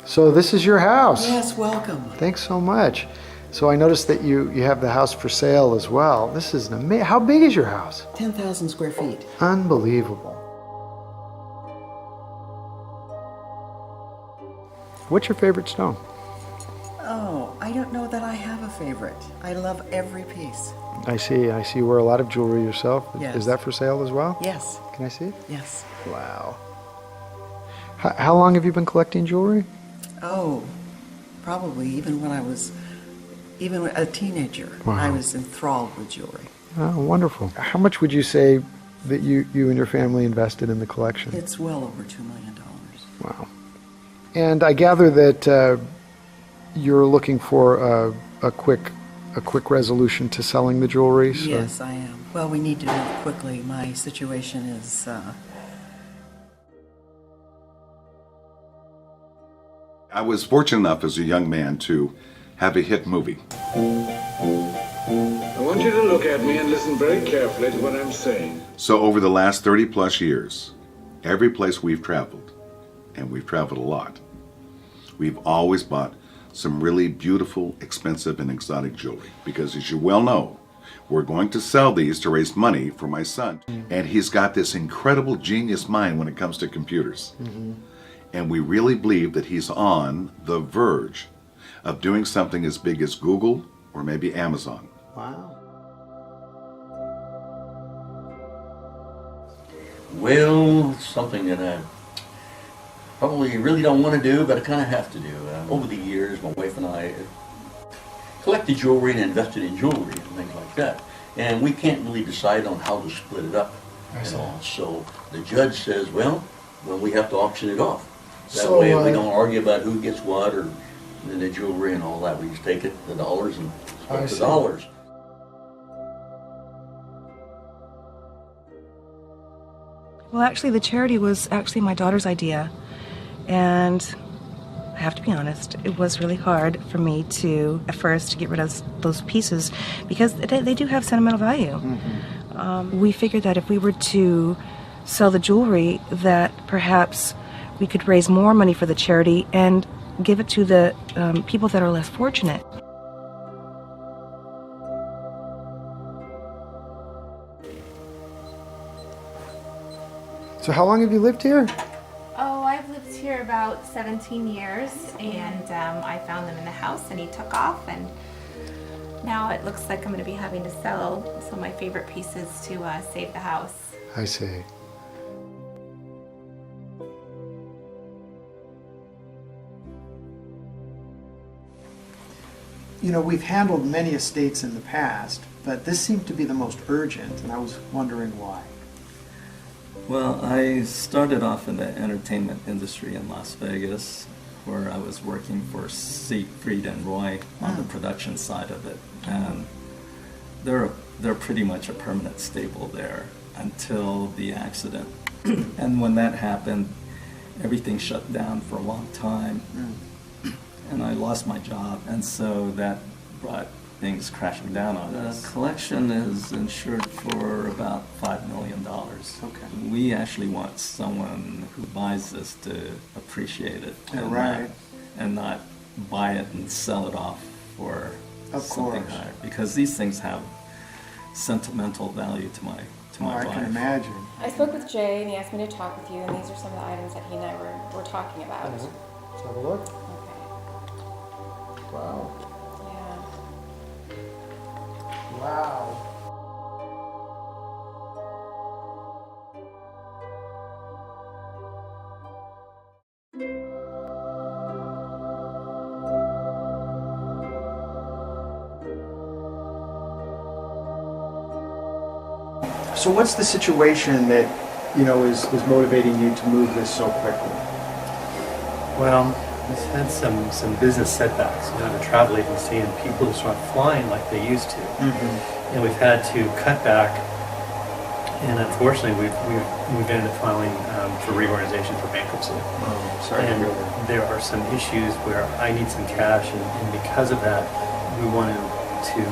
So this is your house? Yes, welcome. Thanks so much. So I noticed that you have the house for sale as well. This is an amazing. How big is your house? 10,000 square feet. Unbelievable. What's your favorite stone? Oh, I don't know that I have a favorite. I love every piece. I see you wear a lot of jewelry yourself. Yes. Is that for sale as well? Yes. Can I see it? Yes. Wow. How long have you been collecting jewelry? Oh, probably even a teenager. Wow. I was enthralled with jewelry. Oh, wonderful. How much would you say that you and your family invested in the collection? It's well over $2 million. Wow. And I gather that you're looking for a quick resolution to selling the jewelry? So. Yes, I am. Well, we need to move quickly. My situation is... I was fortunate enough as a young man to have a hit movie. I want you to look at me and listen very carefully to what I'm saying. So over the last 30 plus years, every place we've traveled, and we've traveled a lot, we've always bought some really beautiful, expensive, and exotic jewelry. Because as you well know, we're going to sell these to raise money for my son. And he's got this incredible genius mind when it comes to computers. And we really believe that he's on the verge of doing something as big as Google or maybe Amazon. Wow. Well, it's something that I probably really don't want to do, but I kind of have to do. Over the years, my wife and I collected jewelry and invested in jewelry and things like that. And we can't really decide on how to split it up and all. So the judge says, well, we have to auction it off. That way we don't argue about who gets what or the jewelry and all that. We just take it, the dollars, and split the dollars. Well, actually, the charity was actually my daughter's idea. And I have to be honest, it was really hard for me at first, to get rid of those pieces because they do have sentimental value. We figured that if we were to sell the jewelry, that perhaps we could raise more money for the charity and give it to the people that are less fortunate. So how long have you lived here? Oh, I've lived here about 17 years, and I found them in the house, and he took off, and now it looks like I'm going to be having to sell some of my favorite pieces to save the house. I see. You know, we've handled many estates in the past, but this seemed to be the most urgent, and I was wondering why. Well, I started off in the entertainment industry in Las Vegas, where I was working for Siegfried and Roy on the production side of it, and they're pretty much a permanent staple there until the accident. And when that happened, everything shut down for a long time. And I lost my job, and so that brought things crashing down on us. The collection is insured for about $5 million. Okay. We actually want someone who buys this to appreciate it and not buy it and sell it off for something higher. Because these things have sentimental value to my wife. I can imagine. I spoke with Jay, and he asked me to talk with you, and these are some of the items that he and I were talking about. Let's have a look. Okay. Wow. Yeah. Wow. So what's the situation that, is motivating you to move this so quickly? Well, we've had some business setbacks, the travel agency, and people just aren't flying like they used to. And we've had to cut back, and unfortunately we've ended up filing for reorganization for bankruptcy. Oh, sorry. And there are some issues where I need some cash, and because of that, we wanted to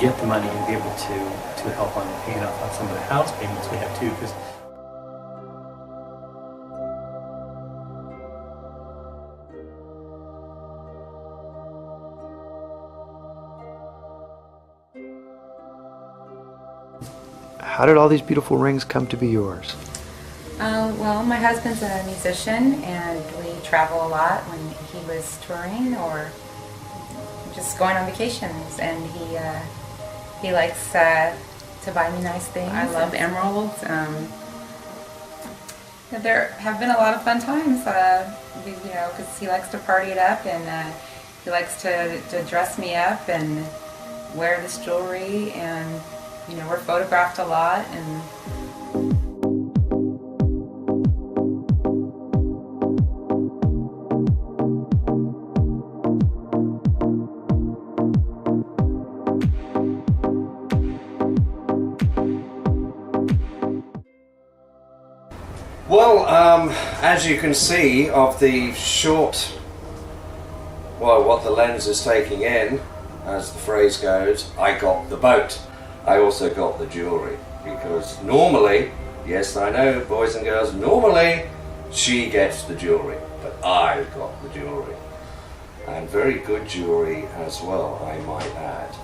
get the money and be able to help on paying off on some of the house payments we have too. Because how did all these beautiful rings come to be yours? Well, my husband's a musician, and we travel a lot when he was touring or just going on vacations. And he likes to buy me nice things. I love emeralds. There have been a lot of fun times, because he likes to party it up, and he likes to dress me up and wear this jewelry, and we're photographed a lot. And well, as you can see of the short, what the lens is taking in, as the phrase goes, I got the boat. I also got the jewellery, because normally, yes I know boys and girls, normally she gets the jewellery, but I got the jewellery. And very good jewellery as well, I might add.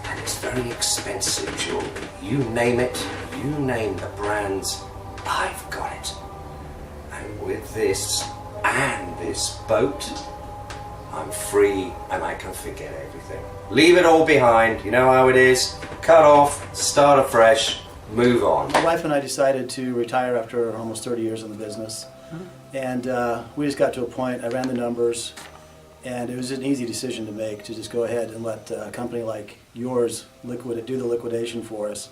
And it's very expensive jewellery. You name it, you name the brands, I've got it. And with this and this boat, I'm free and I can forget everything. Leave it all behind, you know how it is. Cut off, start afresh, move on. My wife and I decided to retire after almost 30 years in the business. And we just got to a point, I ran the numbers, and it was an easy decision to make to just go ahead and let a company like yours do the liquidation for us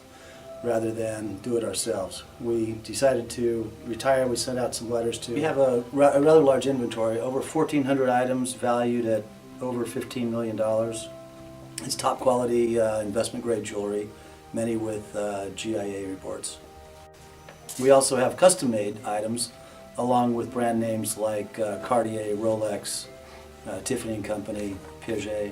rather than do it ourselves. We decided to retire. We sent out some letters to. We have a rather large inventory, over 1,400 items valued at over $15 million. It's top quality investment grade jewelry, many with GIA reports. We also have custom made items along with brand names like Cartier, Rolex, Tiffany & Company, Piaget.